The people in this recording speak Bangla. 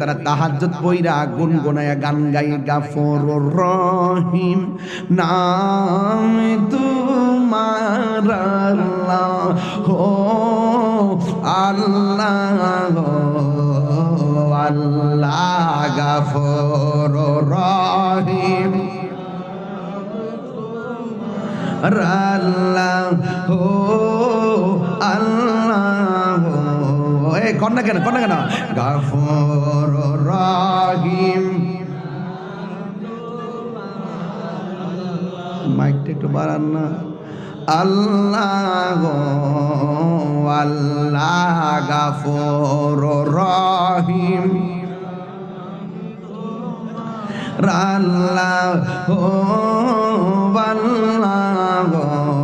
তারা তাহাজ্জুদ পইরা গুনগুনায়া গান গাই গাফুরুর রহিম নাম তোমার আল্লাহ ও আল্লাহ আল্লাহ গাফুরুর রহিম আল্লাহ ও আল্লাহ কন্যা কেন গাফুর রহিম মাইকটা একটু বাড়ান না আল্লাহ আল্লাহ গাফুর রহিম আল্লাহ আল্লাহ